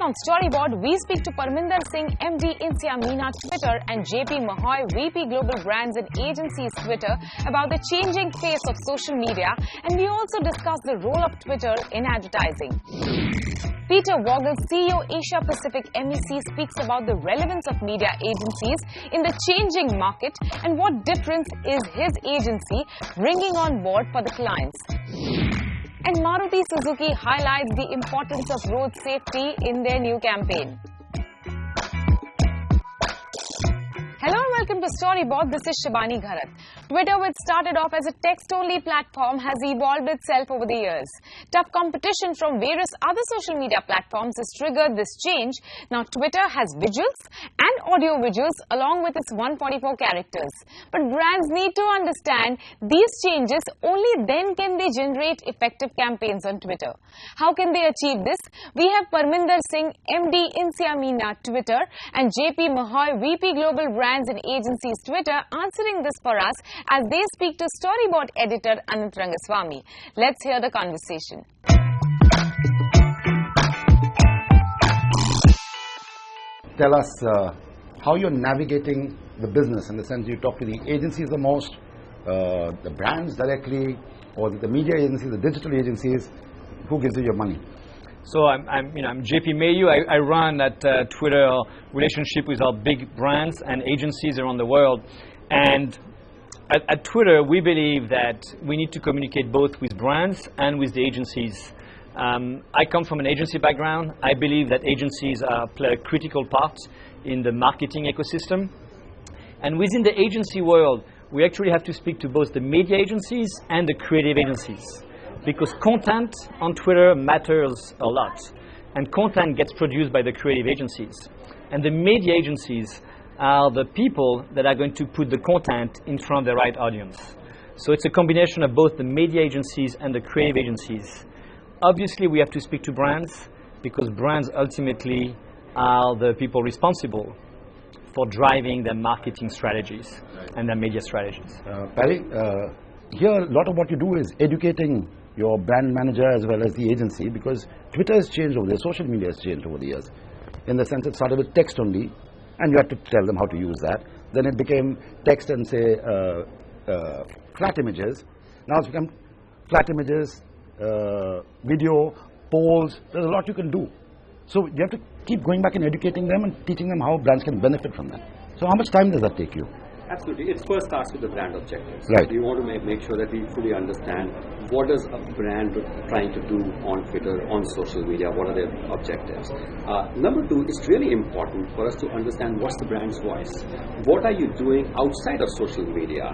on Storyboard, we speak to Parminder Singh, MD Insia Meena Twitter, and JP Mahoy, VP Global Brands and Agencies Twitter, about the changing face of social media, and we also discuss the role of Twitter in advertising. Peter Vogel, CEO Asia Pacific MEC, speaks about the relevance of media agencies in the changing market and what difference is his agency bringing on board for the clients. And Maruti Suzuki highlights the importance of road safety in their new campaign. Hello and welcome to Storyboard. This is Shibani Gharat. Twitter, which started off as a text-only platform, has evolved itself over the years. Tough competition from various other social media platforms has triggered this change. Now Twitter has visuals and audio visuals along with its 144 characters. But brands need to understand these changes. Only then can they generate effective campaigns on Twitter. How can they achieve this? We have Parminder Singh, MD Insia Meena Twitter, and JP Mahoy, VP Global Brands and Agencies Twitter, answering this for us as they speak to Storyboard editor Anant Rangaswamy. Let's hear the conversation. Tell us how you're navigating the business, in the sense you talk to the agencies the most, the brands directly, or the media agencies, the digital agencies. Who gives you your money? So I'm JP Mayu. I run that Twitter relationship with our big brands and agencies around the world. And at Twitter, we believe that we need to communicate both with brands and with the agencies. I come from an agency background. I believe that agencies play a critical part in the marketing ecosystem. And within the agency world, we actually have to speak to both the media agencies and the creative agencies, because content on Twitter matters a lot, and content gets produced by the creative agencies. And the media agencies are the people that are going to put the content in front of the right audience. So it's a combination of both the media agencies and the creative agencies. Obviously, we have to speak to brands, because brands ultimately are the people responsible for driving their marketing strategies and their media strategies. Barry, here a lot of what you do is educating your brand manager as well as the agency, because Twitter has changed over there, social media has changed over the years. In the sense it started with text only, and you had to tell them how to use that. Then it became text and say flat images. Now it's become flat images, video, polls. There's a lot you can do. So you have to keep going back and educating them and teaching them how brands can benefit from that. So how much time does that take you? Absolutely. It first starts with the brand objectives. Right. We want to make sure that we fully understand what is a brand trying to do on Twitter, on social media, what are their objectives. Number two, it's really important for us to understand what's the brand's voice. What are you doing outside of social media?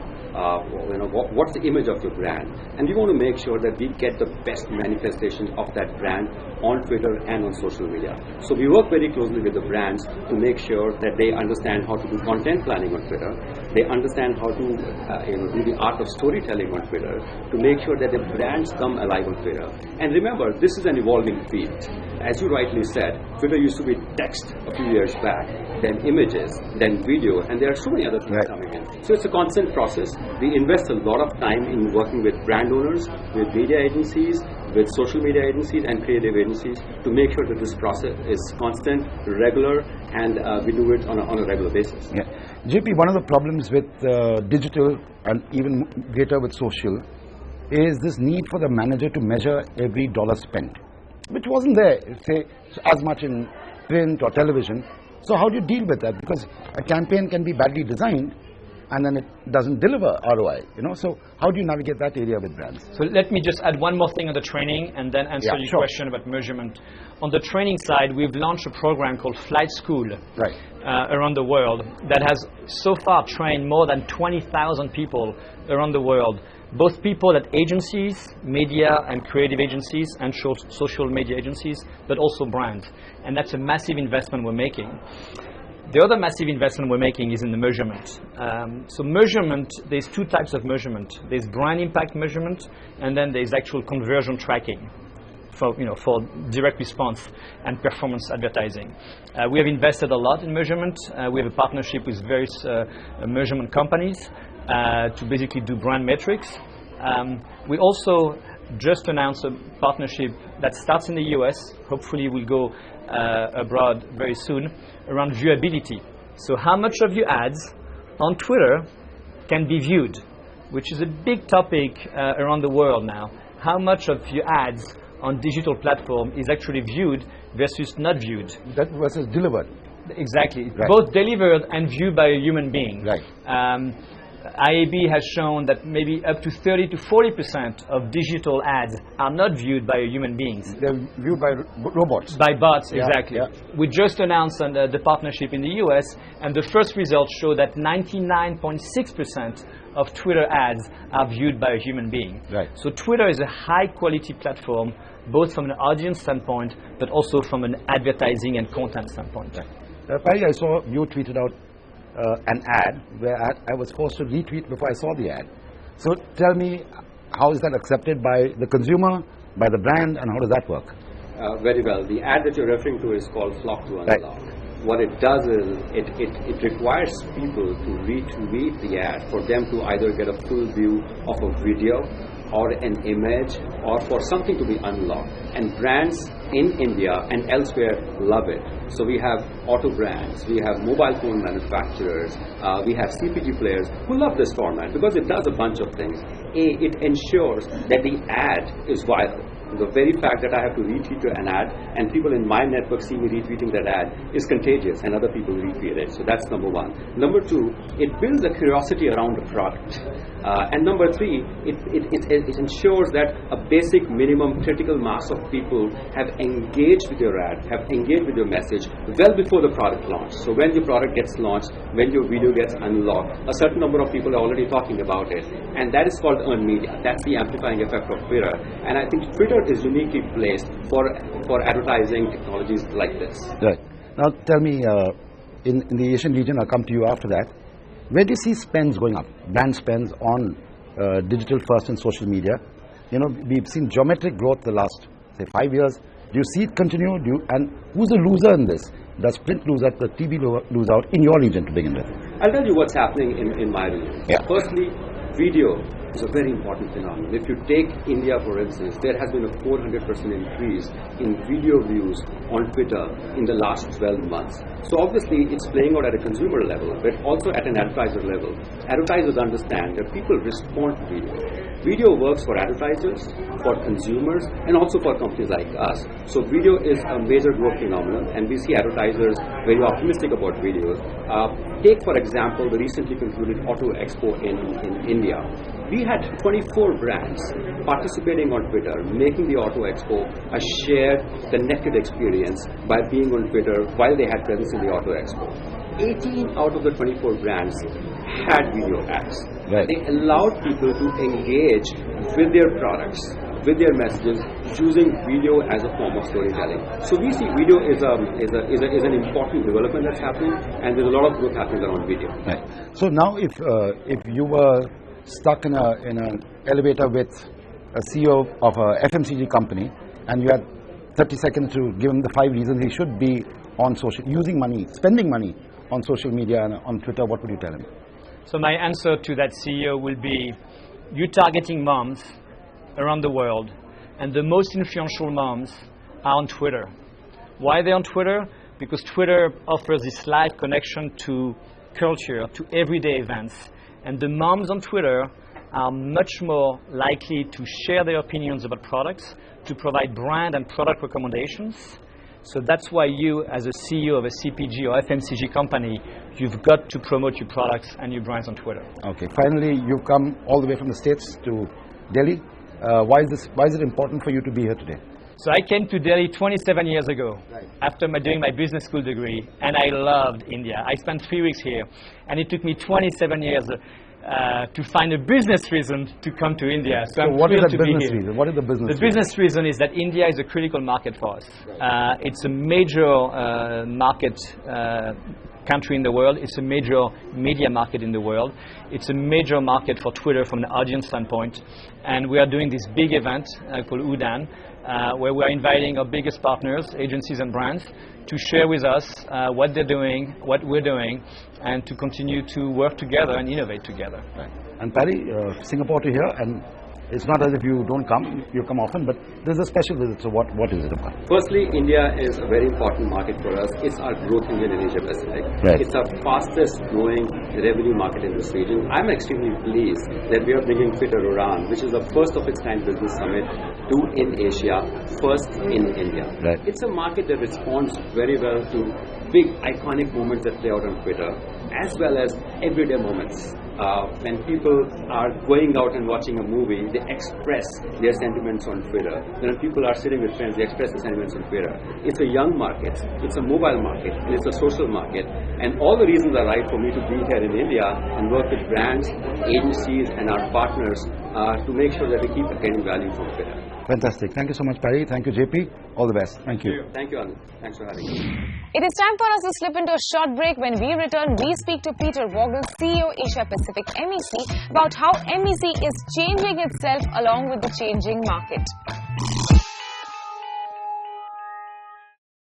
What's the image of your brand? And we want to make sure that we get the best manifestation of that brand on Twitter and on social media. So we work very closely with the brands to make sure that they understand how to do content planning on Twitter. They understand how to do the art of storytelling on Twitter, to make sure that the brands come alive on Twitter. And remember, this is an evolving field. As you rightly said, Twitter used to be text a few years back, then images, then video, and there are so many other things coming in. So it's a constant process. We invest a lot of time in working with brand owners, with media agencies, with social media agencies and creative agencies to make sure that this process is constant, regular, and we do it on a regular basis. Yeah. JP, one of the problems with digital and even greater with social is this need for the manager to measure every dollar spent, which wasn't there, say, as much in print or television. So how do you deal with that? Because a campaign can be badly designed and then it doesn't deliver ROI, So how do you navigate that area with brands? So let me just add one more thing on the training and then answer your question about measurement. On the training side, we've launched a program called Flight School around the world that has so far trained more than 20,000 people around the world, both people at agencies, media and creative agencies, and social media agencies, but also brands. And that's a massive investment we're making. The other massive investment we're making is in the measurement. So measurement, there's two types of measurement. There's brand impact measurement, and then there's actual conversion tracking for direct response and performance advertising. We have invested a lot in measurement. We have a partnership with various measurement companies to basically do brand metrics. We also just announced a partnership that starts in the US, hopefully will go abroad very soon, around viewability. So how much of your ads on Twitter can be viewed, which is a big topic around the world now. How much of your ads on digital platform is actually viewed versus not viewed? That versus delivered. Exactly. Right. Both delivered and viewed by a human being. Right. IAB has shown that maybe up to 30 to 40% of digital ads are not viewed by human beings. They're viewed by robots. By bots, Yeah, exactly. yeah. We just announced the partnership in the US, and the first results show that 99.6% of Twitter ads are viewed by a human being. Right. So Twitter is a high-quality platform, both from an audience standpoint, but also from an advertising and content standpoint. Patty, I saw you tweeted out an ad where I was forced to retweet before I saw the ad. So tell me, how is that accepted by the consumer, by the brand, and how does that work? Very well. The ad that you're referring to is called Flock to Right. Unlock. What it does is it requires people to retweet the ad for them to either get a full view of a video or an image or for something to be unlocked. And brands in India and elsewhere love it. So we have auto brands, we have mobile phone manufacturers, we have CPG players who love this format because it does a bunch of things. It ensures that the ad is viral. The very fact that I have to retweet an ad and people in my network see me retweeting that ad is contagious and other people retweet it. So that's number one. Number two, it builds a curiosity around the product. And number three, it ensures that a basic minimum critical mass of people have engaged with your ad, have engaged with your message well before the product launch. So when your product gets launched, when your video gets unlocked, a certain number of people are already talking about it. And that is called earned media. That's the amplifying effect of Twitter. And I think Twitter is uniquely placed for advertising technologies like this. Right. Now tell me, in the Asian region, I'll come to you after that, where do you see spends going up, brand spends on digital first and social media? You know, we've seen geometric growth the last, say, 5 years. Do you see it continue? And who's the loser in this? Does print lose out, the TV lose out in your region to begin with? I'll tell you what's happening in my region. Yeah. Firstly, video is a very important phenomenon. If you take India, for instance, there has been a 400% increase in video views on Twitter in the last 12 months. So obviously, it's playing out at a consumer level, but also at an advertiser level. Advertisers understand that people respond to video. Video works for advertisers, for consumers, and also for companies like us. So video is a major growth phenomenon, and we see advertisers very optimistic about video. Take, for example, the recently concluded Auto Expo in India. We had 24 brands participating on Twitter, making the Auto Expo a shared, connected experience by being on Twitter while they had presence in the Auto Expo. 18 out of the 24 brands had video ads. Right. They allowed people to engage with their products, with their messages, using video as a form of storytelling. So we see video is an important development that's happening, and there's a lot of growth happening around video. Right. So now, if you were stuck in an elevator with a CEO of a FMCG company, and you had 30 seconds to give him the 5 reasons he should be on social, using money, spending money on social media and on Twitter, what would you tell him? So my answer to that CEO will be, you're targeting moms around the world, and the most influential moms are on Twitter. Why are they on Twitter? Because Twitter offers this live connection to culture, to everyday events. And the moms on Twitter are much more likely to share their opinions about products, to provide brand and product recommendations. So that's why you, as a CEO of a CPG or FMCG company, you've got to promote your products and your brands on Twitter. Okay. Finally, you've come all the way from the States to Delhi. Why is it important for you to be here today? So I came to Delhi 27 years ago, after doing my business school degree, and I loved India. I spent 3 weeks here, and it took me 27 years to find a business reason to come to India. So I'm what is thrilled that to be business here. reason? What is the business The reason? business reason is that India is a critical market for us. It's a major market country in the world. It's a major media market in the world. It's a major market for Twitter from an audience standpoint. And we are doing this big event called Udan, where we are inviting our biggest partners, agencies and brands, to share with us what they're doing, what we're doing, and to continue to work together and innovate together. Right. And Patty, Singapore to here, and It's not as if you don't come, you come often, but there's a special visit. So what is it about? Firstly, India is a very important market for us. It's our growth engine in Asia Pacific. Right. It's our fastest growing revenue market in this region. I'm extremely pleased that we are bringing Twitter Uran, which is the first of its kind business summit, to in Asia, first in India. Right. It's a market that responds very well to big iconic moments that play out on Twitter, as well as everyday moments. When people are going out and watching a movie, they express their sentiments on Twitter. When people are sitting with friends, they express their sentiments on Twitter. It's a young market, it's a mobile market, and it's a social market. And all the reasons are right for me to be here in India and work with brands, agencies, and our partners to make sure that we keep getting value from Twitter. Fantastic. Thank you so much, Parry. Thank you, JP. All the best. Thank you. Thank you, Anand. Thanks for having me. It is time for us to slip into a short break. When we return, we speak to Peter Vogel, CEO Asia Pacific MEC, about how MEC is changing itself along with the changing market.